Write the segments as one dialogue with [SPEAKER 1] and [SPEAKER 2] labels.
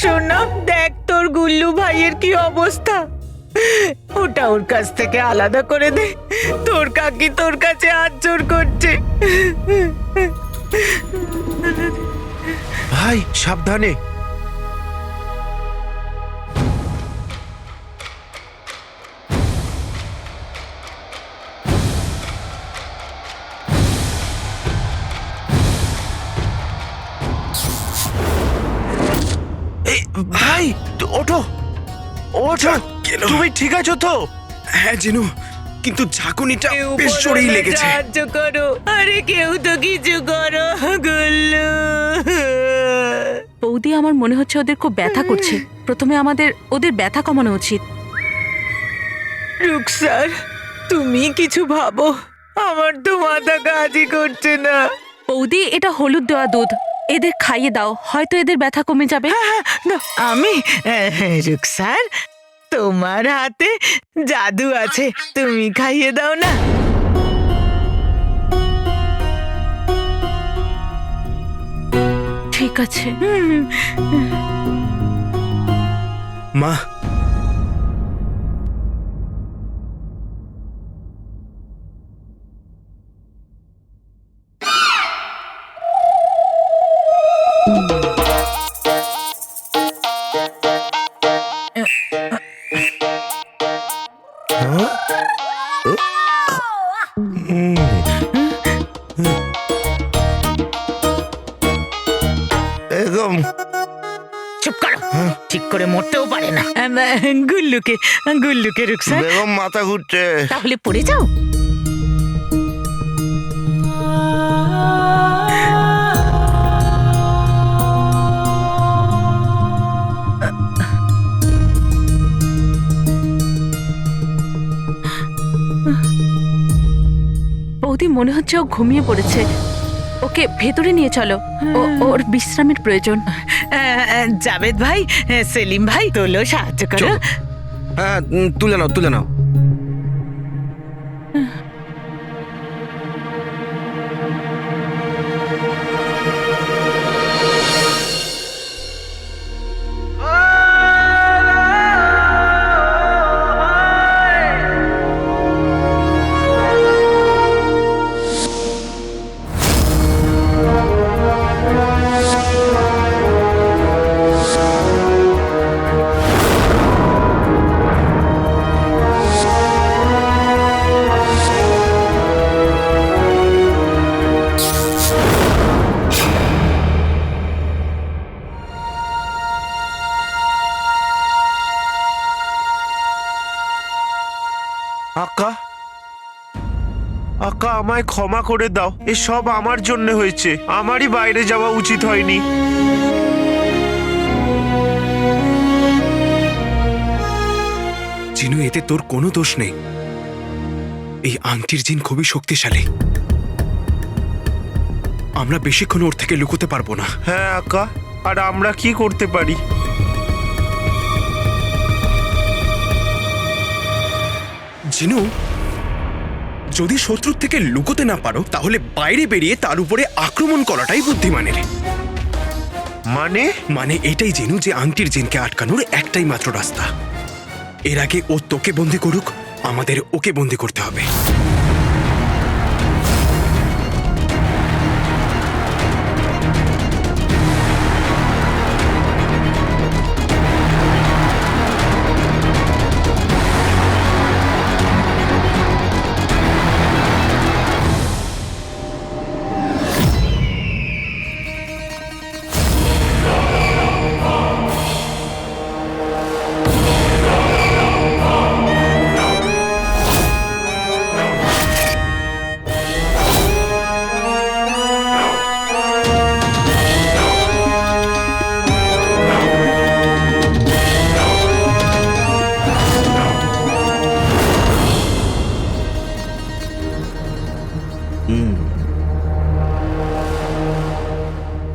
[SPEAKER 1] সোনা, দেখ তোর গুল্লু ভাইয়ের কি অবস্থা। ওটা ওর কাছ থেকে আলাদা করে দে। তোর কাকি তোর কাছে হাত জোর করছে।
[SPEAKER 2] ভাই সাবধানে। ভাই ওঠো ওঠো, তুমি ঠিক আছো তো?
[SPEAKER 3] হ্যাঁ জিনু, কিন্তু ঝাঁকুনিটা
[SPEAKER 1] কেউ
[SPEAKER 3] বেশ
[SPEAKER 1] বলো
[SPEAKER 3] জোরেই
[SPEAKER 1] না,
[SPEAKER 3] লেগেছে।
[SPEAKER 1] সাহায্য করো, আরে কেউ তো কিছু করো গুল্লু।
[SPEAKER 4] বৌদি, আমার মনে হচ্ছে ওদের খুব ব্যথা করছে। প্রথমে আমাদের ওদের ব্যথা কমানো উচিত।
[SPEAKER 1] রুকসার, তুমি কিছু ভাবো, আমার তো মাথা কাজই করছে না।
[SPEAKER 4] বৌদি, এটা হলুদ দেওয়া দুধ, এদের খাইয়ে দাও, হয়তো এদের ব্যথা কমে যাবে।
[SPEAKER 1] আমি রুকসার, তোমার হাতে জাদু আছে, তুমি খাইয়ে দাও না।
[SPEAKER 4] ঠিক আছে।
[SPEAKER 3] মা,
[SPEAKER 2] একদম
[SPEAKER 1] চুপ করো, ঠিক করে মরতেও পারে না। গুল্লুকে গুল্লুকে রুকসার,
[SPEAKER 2] বেগম মাথা ঘুরছে।
[SPEAKER 1] তাহলে পড়ে যাও।
[SPEAKER 4] বৌদি, মনে হচ্ছে ও ঘুমিয়ে পড়েছে। ওকে ভেতরে নিয়ে চলো, ওর বিশ্রামের প্রয়োজন।
[SPEAKER 1] জাভেদ ভাই, সেলিম ভাই, তোলো, সাহায্য করো।
[SPEAKER 3] চলো। হ্যাঁ, তুলে নাও তুলে নাও।
[SPEAKER 2] আক্কা, আক্কা আমায় ক্ষমা করে দাও, এসব আমার জন্য হয়েছে, আমারই বাইরে যাওয়া উচিত হয়নি।
[SPEAKER 3] জিনু, এতে তোর কোনো দোষ নেই। এই আংটির জিন খুবই শক্তিশালী। আমরা বেশিক্ষণ ওর থেকে লুকোতে পারবো না।
[SPEAKER 2] হ্যাঁ আক্কা, আর আমরা কি করতে পারি?
[SPEAKER 3] জিনু, যদি শত্রুর থেকে লুকোতে না পারো, তাহলে বাইরে বেরিয়ে তার উপরে আক্রমণ করাটাই বুদ্ধিমানের।
[SPEAKER 2] মানে?
[SPEAKER 3] মানে এটাই জিনু যে আংটির জিনকে আটকানোর একটাই মাত্র রাস্তা। এর আগে ও তোকে বন্দি করুক, আমাদের ওকে বন্দি করতে হবে।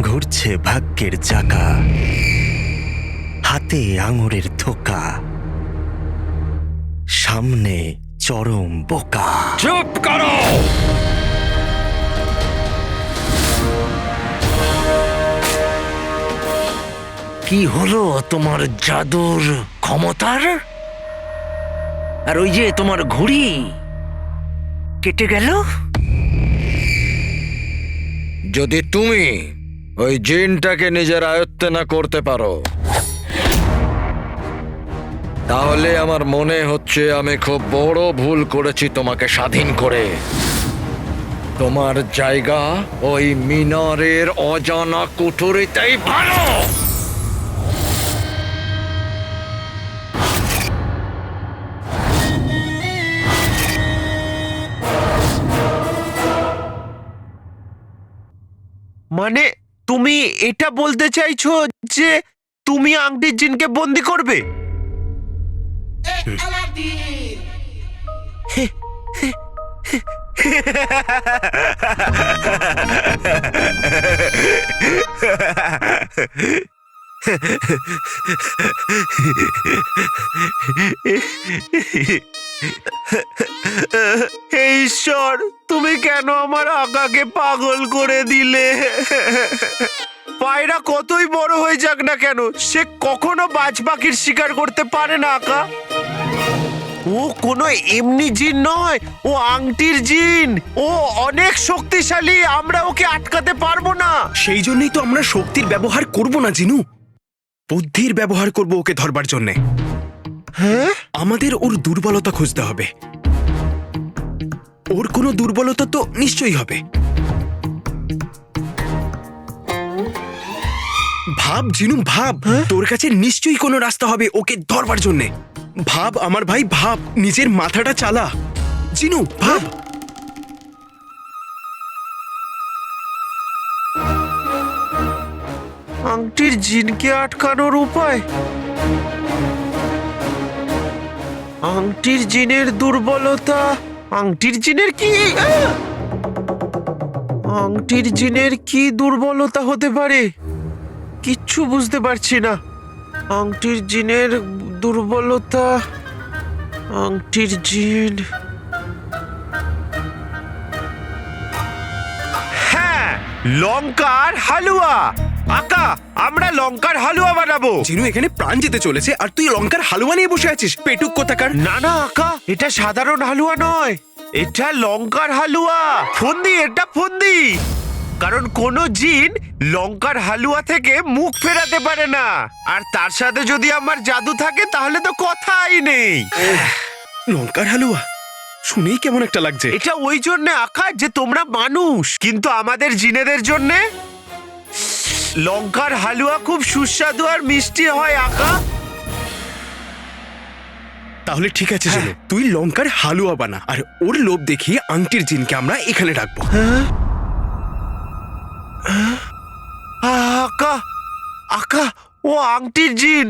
[SPEAKER 5] ঘুরছে ভাগ্যের চাকা, হাতে আঙুরের থোকা, সামনে চরম বোকা।
[SPEAKER 3] চুপ করো!
[SPEAKER 6] কি হলো তোমার জাদুর ক্ষমতার? আর ওই যে তোমার ঘুড়ি কেটে গেল?
[SPEAKER 7] যদি তুমি ওই জিনটাকে নিজের আয়ত্তে না করতে পারো, তাহলে আমার মনে হচ্ছে আমি খুব বড় ভুল করেছি তোমাকে স্বাধীন করে। তোমার জায়গা ওই মিনারের অজানা কুঠুরিতেই ভালো।
[SPEAKER 2] মানে তুমি এটা বলতে চাইছো যে তুমি আংটির জিনকে বন্দি করবে? হে ঈশ্বর, তুমি কেন আমার আকাকে পাগল করে দিলে? পায়রা কতই বড় হয়ে যাক না কেন, সে কখনো বাজ পাখির শিকার করতে পারে না আকা। ও কোনো এমনি জিন নয়, ও আংটির জিন। ও অনেক শক্তিশালী, আমরা ওকে আটকাতে পারবো না।
[SPEAKER 3] সেই জন্যই তো আমরা শক্তির ব্যবহার করব না জিনু, বুদ্ধির ব্যবহার করব ওকে ধরবার জন্যে।
[SPEAKER 2] হ্যাঁ,
[SPEAKER 3] আমাদের ওর দুর্বলতা খুঁজতে হবে। ওর কোনো দুর্বলতা তো নিশ্চয়ই হবে। ভাব জিনু, ভাব, তোর কাছে নিশ্চয়ই কোনো রাস্তা হবে ওকে ধরবার জন্যে। ভাব আমার ভাই, ভাব, নিজের মাথাটা চালা। জিনু ভাব।
[SPEAKER 2] আংটির জিনকে আটকানোর উপায়? আংটির জিনের দুর্বলতা? আংটির জিনের কি আংটির জিনের কি দুর্বলতা হতে পারে? কিচ্ছু বুঝতে পারছি না। আংটির জিনের দুর্বলতা, আংটির জিন। হ্যাঁ, লঙ্কার হালুয়া। আকা, আমরা লঙ্কার হালুয়া বানাবো।
[SPEAKER 3] জিনু, এখানে প্রাণ যেতে চলেছে আর তুই লঙ্কার হালুয়া নিয়ে বসে আছিস, পেটুক কোথাকার।
[SPEAKER 2] না না আকা, এটা সাধারণ হালুয়া নয়, এটা লঙ্কার হালুয়া। ফন্দি, এটা ফন্দি। কারণ কোন জিন লঙ্কার হালুয়া থেকে মুখ ফেরাতে পারে না। আর তার সাথে যদি আমার জাদু থাকে তাহলে তো কথাই নেই।
[SPEAKER 3] লঙ্কার হালুয়া শুনেই কেমন একটা লাগছে।
[SPEAKER 2] এটা ওই জন্য আকা যে তোমরা মানুষ, কিন্তু আমাদের জিনেদের জন্যে লঙ্কার হালুয়া খুব সুস্বাদু আর মিষ্টি হয় আকা।
[SPEAKER 3] তাহলে ঠিক আছে জিনু, তুই লঙ্কার হালুয়া বানা আর ওর লোভ দেখিয়ে আংটির জিনকে আমরা এখানে রাখবো।
[SPEAKER 2] আকা, আকা, ও আংটির জিন।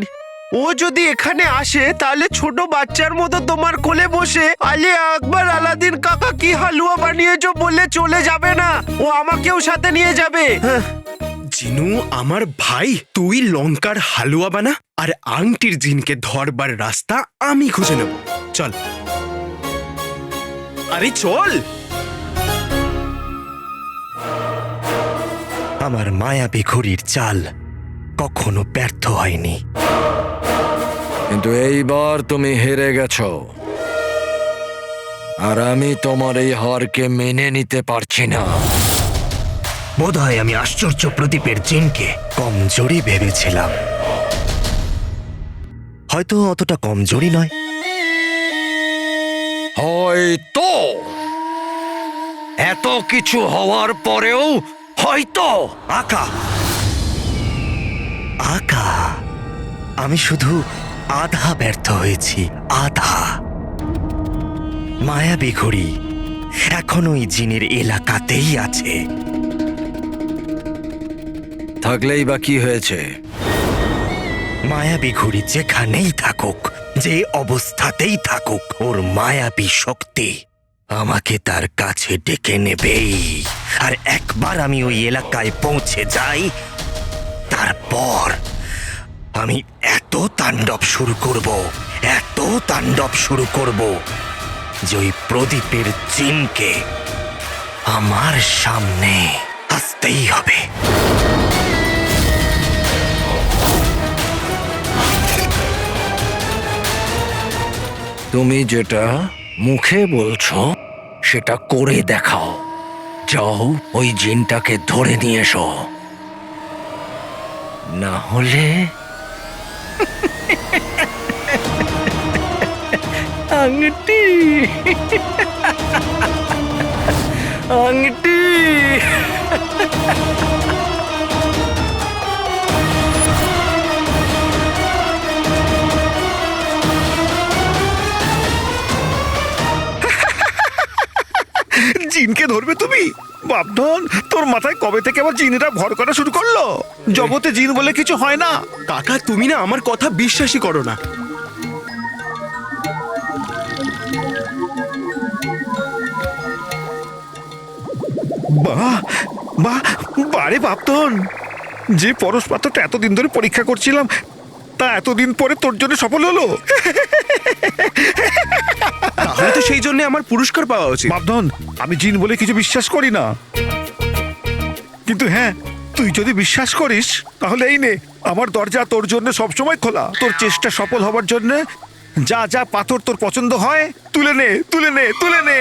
[SPEAKER 2] ও যদি এখানে আসে তাহলে ছোট বাচ্চার মতো তোমার কোলে বসে আলে আকবার আলাদিন কাকা কি হালুয়া বানিয়েছো বলে চলে যাবে না। ও আমাকেও সাথে নিয়ে যাবে।
[SPEAKER 3] জিনু আমার ভাই, তুই লঙ্কার হালুয়া বানা আর আংটির জিনকে ধরবার রাস্তা আমি খুঁজে নেব। চল, আরে চল।
[SPEAKER 5] আমার মায়াবী ঘুড়ির চাল কখনো ব্যর্থ হয়নি।
[SPEAKER 7] কিন্তু এইবার তুমি হেরে গেছো, আর আমি তোমার এই হারকে মেনে নিতে পারছি না।
[SPEAKER 5] বোধহয় আমি আশ্চর্য প্রদীপের জিনকে কমজোরি ভেবেছিলাম। হয়তো অতটা কমজোরি নয়।
[SPEAKER 7] হয়তো এত কিছু হওয়ার পরেও হয়তো।
[SPEAKER 5] আকা, আকা, আমি শুধু আধা ব্যর্থ হয়েছি, আধা। মায়াবী ঘুড়ি এখনো ওই জিনের এলাকাতেই আছে।
[SPEAKER 7] থাকলেই বা কি হয়েছে?
[SPEAKER 5] মায়াবী ঘুড়ি যেখানেই থাকুক, যে অবস্থাতেই থাকুক, ওর মায়াবী শক্তি আমাকে তার কাছে ডেকে নেবেই। আর একবার আমি ওই এলাকায় পৌঁছে যাই, তারপর আমি এত তাণ্ডব শুরু করব, এত তাণ্ডব শুরু করব যে ওই প্রদীপের জিনকে আমার সামনে আসতেই হবে।
[SPEAKER 7] তুমি যেটা মুখে বলছো সেটা করে দেখাও। যাও ওই জিনটাকে ধরে নিয়ে এসো, না হলে
[SPEAKER 6] আংটি আংটি
[SPEAKER 8] জিনকে ধরবে তুমি? বাপধন, তোর মাথায় কবে থেকে আবার জিনেরা ভর করা শুরু করলো? জগতে জিন বলে কিছু হয় না।
[SPEAKER 3] কাকা তুমি না আমার কথা বিশ্বাসই করো না।
[SPEAKER 8] বাহ বাহ, বারে বাপধন, যে পরশ পাত্রটা এতদিন ধরে পরীক্ষা করছিলাম তা এতদিন পরে তোর জন্য সফল হলো।
[SPEAKER 3] তাহলে তো সেই জন্য আমার পুরস্কার পাওয়া উচিত।
[SPEAKER 8] বাপধন, আমি জিন বলে কিছু বিশ্বাস করি না, কিন্তু হ্যাঁ, তুই যদি বিশ্বাস করিস তাহলে এই নে, আমার দরজা তোর জন্য সবসময় খোলা। তোর চেষ্টা সফল হবার জন্য যা যা পাথর তোর পছন্দ হয় তুলে নে, তুলে নে, তুলে নে।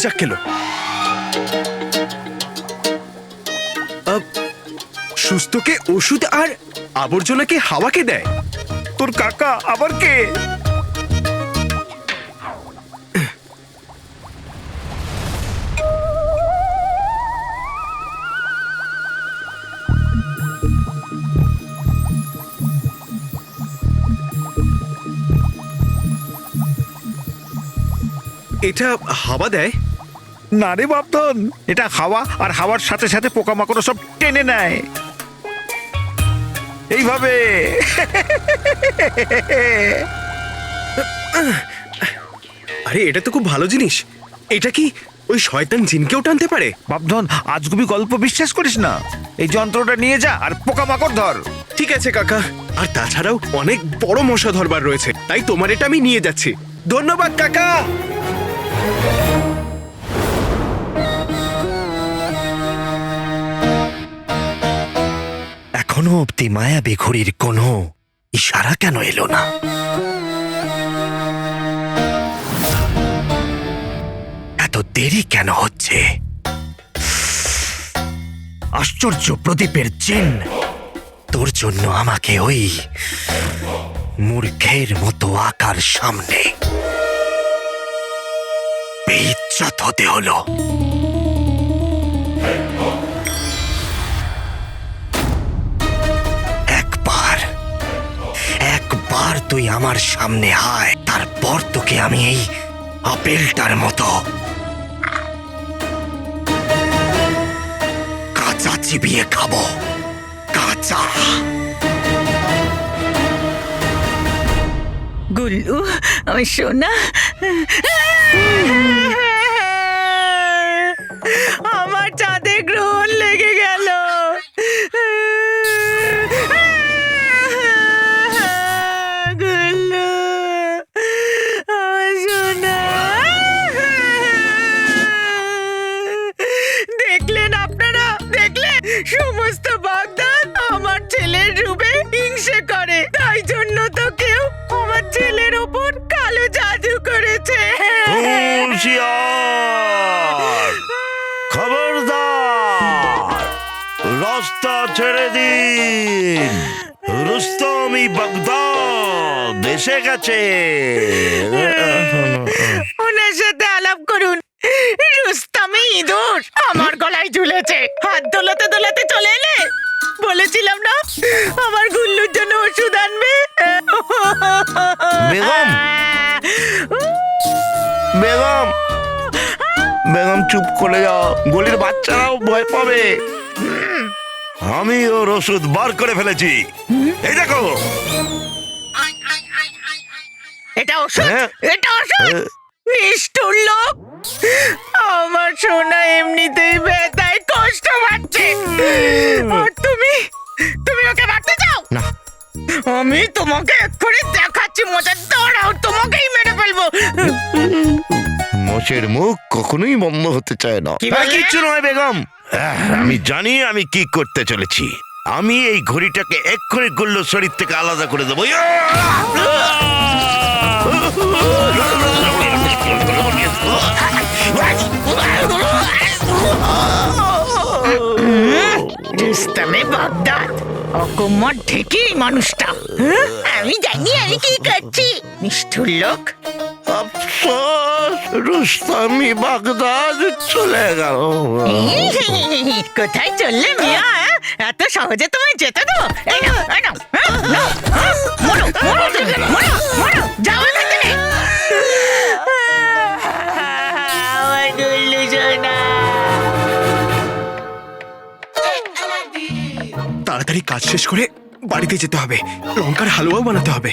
[SPEAKER 3] যাক গেল। সুস্থকে ওষুধ আর আবর্জনাকে হাওয়াকে দেয়।
[SPEAKER 8] তোর কাকা আবার কে?
[SPEAKER 3] এটা হাওয়া দেয়?
[SPEAKER 8] না রে বাপধন, এটা হাওয়া, আর হাওয়ার সাথে সাথে পোকামাকড় সব টেনে নেয় এইভাবে।
[SPEAKER 3] আরে এটা তো খুব ভালো জিনিস। এটা কি ওই শয়তান জিনকেও টানতে পারে?
[SPEAKER 8] বাপধন, আজগুবি গল্প বিশ্বাস করিস না। এই যন্ত্রটা নিয়ে যা আর পোকামাকড় ধর।
[SPEAKER 3] ঠিক আছে কাকা, আর তাছাড়াও অনেক বড় মশা ধরবার রয়েছে, তাই তোমার এটা আমি নিয়ে যাচ্ছি। ধন্যবাদ কাকা।
[SPEAKER 5] এখনো অব্দি মায়াবী ঘড়ির কোনো ইশারা কেন এলো না? এত দেরি কেন হচ্ছে? আশ্চর্য প্রদীপের জিন, তোর জন্য আমাকে ওই মূর্খের মতো আকার সামনে বেইজ্জত হতে হলো। একবার তুই আমার সামনে আয়, তারপর তোকে আমি এই আপেলটার মতো কাঁচা চিবিয়ে খাবো, কাঁচা।
[SPEAKER 1] গুল্লু, আমার সোনা, আমার চাঁদে গ্রহণ লেগে গেল। গুল্লু, আমার সোনা। দেখলেন আপনারা, দেখলেন? সমস্ত বাগদাদ আমার ছেলের রূপে হিংসে করে, তাই জন্য তো কেউ আমার ছেলের ওপর কালো জাদু করেছে।
[SPEAKER 2] খবরদার, রাস্তা ছেড়ে দিন। রুস্তমি বাগদাদ এসে গেছে।
[SPEAKER 1] ওনার সাথে আলাপ করুন। রুস্তামি ইঁদুর আমার গলায় ঝুলেছে, হাত দোলাতে দোলাতে চলে এলে। বলেছিলাম না আমার গুল্লুর জন্য ওষুধ আনবে।
[SPEAKER 2] বেগম, বেগম, বেগম চুপ করে যাও, গলির বাচ্চারাও ভয় পাবে। আমি ওর ওষুধ বার করে ফেলেছি, এই দেখো।
[SPEAKER 1] এটা ওষুধ,
[SPEAKER 2] হ্যাঁ।
[SPEAKER 1] এটা ওষুধ। নিষ্ঠুর লোক, আমার সোনা এমনিতেই ব্যথায় কষ্ট পাচ্ছে, আর তুমি ওকে মারতে চাও?
[SPEAKER 2] না,
[SPEAKER 1] আমি তোমাকে এক্ষুনি দেখাচ্ছি মজা। দাঁড়াও, তোমাকেই মেরে ফেলবো।
[SPEAKER 2] মোষের মুখ কখনোই বন্ধ হতে চায় না।
[SPEAKER 1] কি বললে?
[SPEAKER 2] কিচ্ছু নয় বেগম, আমি জানি আমি কি করতে চলেছি।
[SPEAKER 5] আমি এই ঘড়িটাকে এক্ষুনি গুল্লুর শরীর থেকে আলাদা করে দেবো।
[SPEAKER 1] রুস্তমে বাগদাদ অকম্মর ঢেকে মানুষটা। হ্যাঁ? আমি জানি আমি কি করছি। নিষ্ঠুর লোক।
[SPEAKER 5] আফসোস, রুস্তমি বাগদাদ চলে গেল।
[SPEAKER 1] কোথায় চললে মিয়া? এত সহজে তোমায় যেতে দেবো? এই নাও, এই নাও, হ্যাঁ, নাও, হ্যাঁ, মরো, মরো, মরো, মরো, যাও এখান থেকে। আমার গুল্লু সোনা।
[SPEAKER 3] তাড়াতাড়ি কাজ শেষ করে বাড়িতে যেতে হবে। লঙ্কার হালুয়াও বানাতে হবে।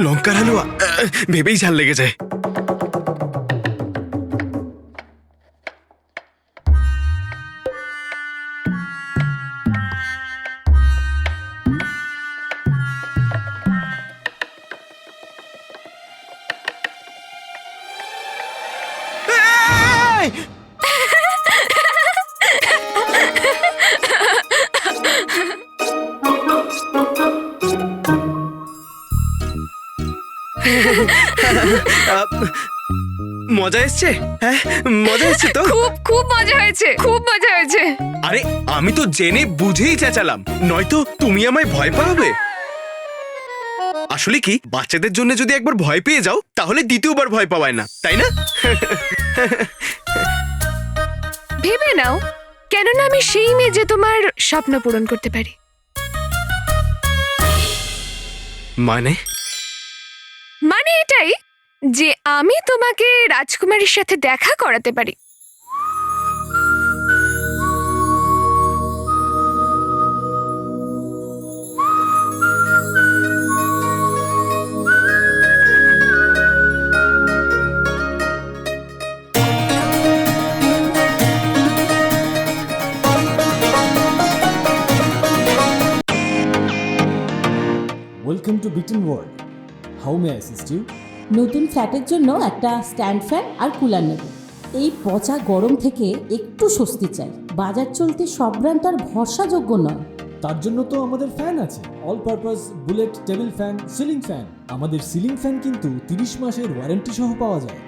[SPEAKER 3] লঙ্কার হালুয়া ভেবেই ঝাল লেগে যায়। মজা এসছে? হ্যাঁ, মজা এসছে তো?
[SPEAKER 9] খুব খুব মজা হয়েছে, খুব মজা হয়েছে।
[SPEAKER 3] আরে আমি তো জেনে বুঝেই চেঁচালাম, নয়তো তুমি আমায় ভয় পাবে। আসলে কি, বাচ্চাদের জন্য যদি একবার ভয় পেয়ে যাও তাহলে দ্বিতীয়বার ভয় পাওয়ায় না, তাই না?
[SPEAKER 9] ভেবে নাও, কেননা আমি সেই মেয়ে যে তোমার স্বপ্ন পূরণ করতে পারি।
[SPEAKER 3] মানে
[SPEAKER 9] মানে এটাই যে আমি তোমাকে রাজকুমারীর সাথে দেখা করাতে পারি।
[SPEAKER 10] Welcome to Biten world. How may I assist you?
[SPEAKER 11] নতুন ফ্ল্যাটের জন্য একটা স্ট্যান্ড ফ্যান আর কুলার নেব। এই পচা গরম থেকে একটু স্বস্তি চাই। বাজার চলতে সব ব্র্যান্ড আর ভরসাযোগ্য নয়।
[SPEAKER 10] তার জন্য তো আমাদের ফ্যান আছে, all purpose bullet table fan, ceiling fan. আমাদের সিলিং ফ্যান কিন্তু 30 মাসের ওয়ারেন্টি সহ পাওয়া যায়।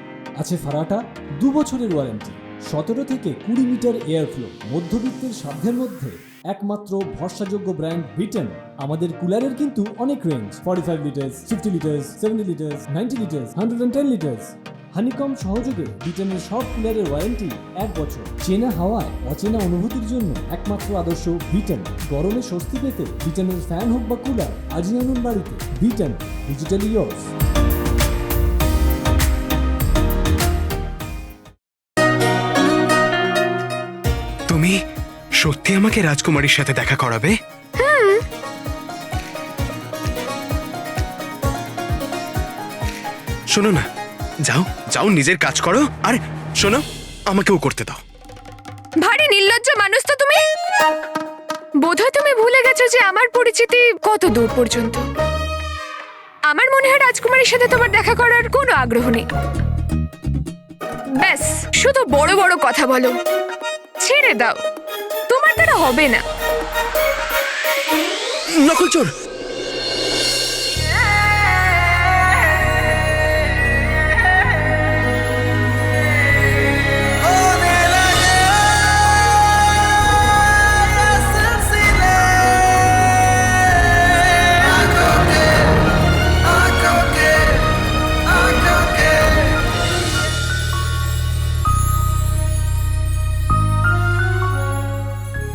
[SPEAKER 10] আছে ফারাটা 2 বছরের ওয়ারেন্টি, 17 থেকে 20 মিটার এয়ার ফ্লো। মধ্যবিত্তের সাধ্যের মধ্যে একমাত্র ভরসাযোগ্য ব্র্যান্ড বিটেন। আমাদের কুলারের কিন্তু অনেক range, 45 litres, 50 litres, 70 litres, 90 litres, 110 litres. Honeycomb সহযোগে বিটেনের সব কুলারের ওয়ারেন্টি 1 বছর। চেনা হাওয়ায় অচেনা অনুভূতির জন্য একমাত্র আদর্শ বিটেন। গরমে স্বস্তি পেতে বিটেনের ফ্যান হোক বা কুলার, আজই আনুন বাড়িতে। Beaten, digitally years.
[SPEAKER 3] তুমি সত্যি আমাকে রাজকুমারীর সাথে দেখা করাবে? শোনো না, যাও যাও নিজের কাজ করো, আর শোনো আমাকেও করতে দাও।
[SPEAKER 9] ভারী নির্লজ্জ মানুষ তো তুমি। বোধহয় তুমি ভুলে গেছো যে আমার পরিচিতি কত দূর পর্যন্ত। আমার মনে হয় রাজকুমারীর সাথে তোমার দেখা করার কোনো আগ্রহ নেই। ব্যাস শুধু বড় বড় কথা বলো। ছেড়ে দাও, তোমার দ্বারা হবে না।
[SPEAKER 3] নকল চোর!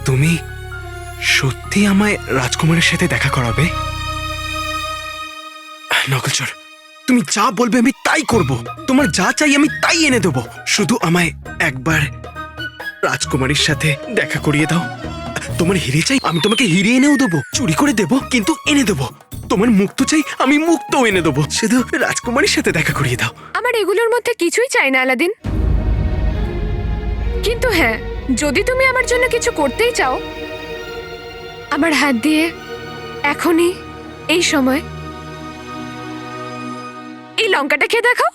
[SPEAKER 3] তুমি সত্যি আমায় রাজকুমারের সাথে দেখা করাবে? নকলচোর, তুমি যা বলবে আমি তাই করব। তোমার যা চাই আমি তাই এনে দেবো। শুধু আমায় একবার রাজকুমারীর সাথে দেখা করিয়ে দাও। তোমার হিরে চাই, আমি তোমাকে হিরে এনেও দেবো। চুরি করে দেবো, কিন্তু এনে দেবো। তোমার মুক্ত চাই, আমি মুক্ত এনে দেবো। শুধু রাজকুমারীর সাথে দেখা করিয়ে দাও।
[SPEAKER 9] আমার এগুলোর মধ্যে কিছুই চাই না আলাদিন, কিন্তু হ্যাঁ, যদি তুমি আমার জন্য কিছু করতেই চাও, আমার হাত দিয়ে এখনই এই সময় এই লঙ্কাটা খেয়ে দেখো।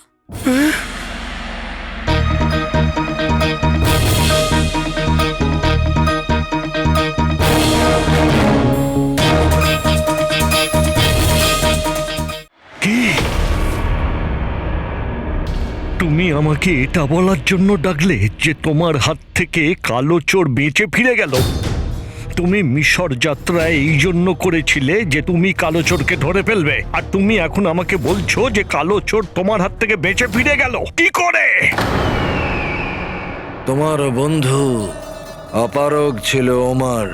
[SPEAKER 5] তুমি আমাকে এটা বলার জন্য ডাকলে যে তোমার হাত থেকে কালো চোর বেঁচে ফিরে গেল? তুমি মিশর যাত্রা এই জন্য করেছিলে যে তুমি কালো চোরকে ধরে ফেলবে, আর তুমি এখন আমাকে বলছো যে কালো চোর তোমার হাত থেকে বেঁচে ফিরে গেল কি করে?
[SPEAKER 7] তোমার বন্ধু অপারগ ছিল ওমর।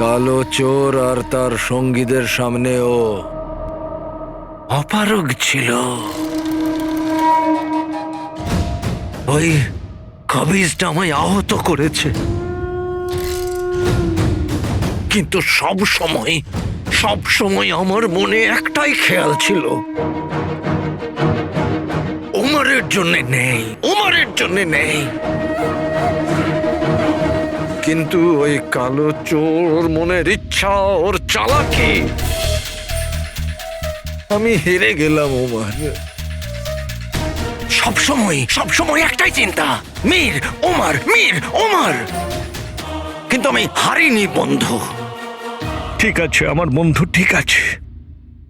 [SPEAKER 7] কালো চোর আর তার সঙ্গীদের সামনেও অপারগ ছিল। ওই কবিজটা আমায় আহত করেছে, কিন্তু সব সময় আমার মনে একটাই খেয়াল ছিল, ওমরের জন্য নেই। কিন্তু ওই কালো চোর মনের ইচ্ছা, ওর চালাকি, আমি হেরে গেলাম ওমর। সবসময় একটাই চিন্তা, মীর ওমর। কিন্তু আমি হারিনি বন্ধু।
[SPEAKER 5] ঠিক আছে আমার বন্ধু, ঠিক আছে,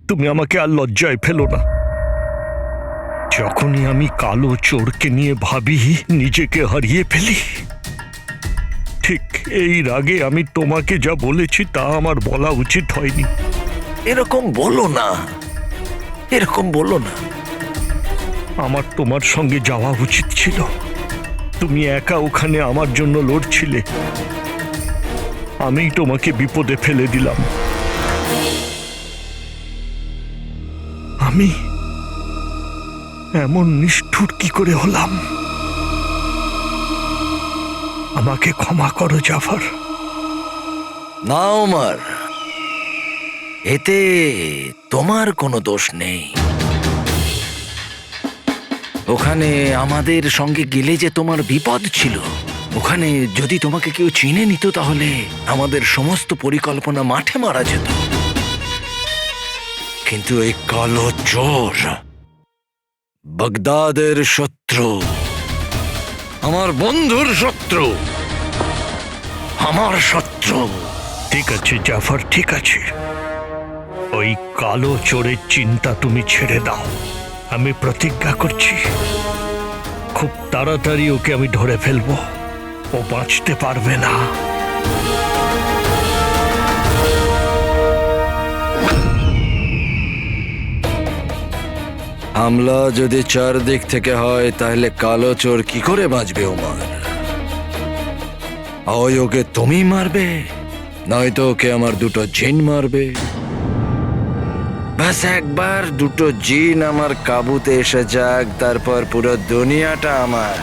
[SPEAKER 5] তুমি আমাকে আর লজ্জায় ফেলো না। যখনই আমি কালো চোরকে নিয়ে ভাবি নিজেকে হারিয়ে ফেলি। ঠিক এই রাগে আমি তোমাকে যা বলেছি তা আমার বলা উচিত হয়নি।
[SPEAKER 7] এরকম বলো না।
[SPEAKER 5] আমার তোমার সঙ্গে যাওয়া উচিত ছিল। তুমি একা ওখানে আমার জন্য লড়ছিলে, আমি তোমাকে বিপদে ফেলে দিলাম। আমি এমন নিষ্ঠুর কি করে হলাম? আমাকে ক্ষমা করো জাফর।
[SPEAKER 7] না ওমর, এতে তোমার কোনো দোষ নেই। ওখানে আমাদের সঙ্গে গেলে যে তোমার বিপদ ছিল, ওখানে যদি তোমাকে কেউ চিনে নিত তাহলে আমাদের সমস্ত পরিকল্পনা মাঠে মারা যেত। কিন্তু এই কালো চোর বাগদাদের শত্রু, আমার বন্ধুর শত্রু, আমার শত্রু।
[SPEAKER 5] ঠিক আছে জাফর, ঠিক আছে, ওই কালো চোরের চিন্তা তুমি ছেড়ে দাও। আমি প্রতিজ্ঞা করছি খুব তাড়াতাড়ি ওকে আমি ধরে ফেলবো, ও বাঁচতে পারবে না।
[SPEAKER 7] হামলা যদি চারদিক থেকে হয় তাহলে কালো চোর কি করে বাঁচবে ওমর? হয় ওকে তুমি মারবে, নয়তো ওকে আমার দুটো জিন মারবে। ব্যাস একবার দুটো জিন আমার কাবুতে এসে যাক, তারপর পুরো দুনিয়াটা আমার।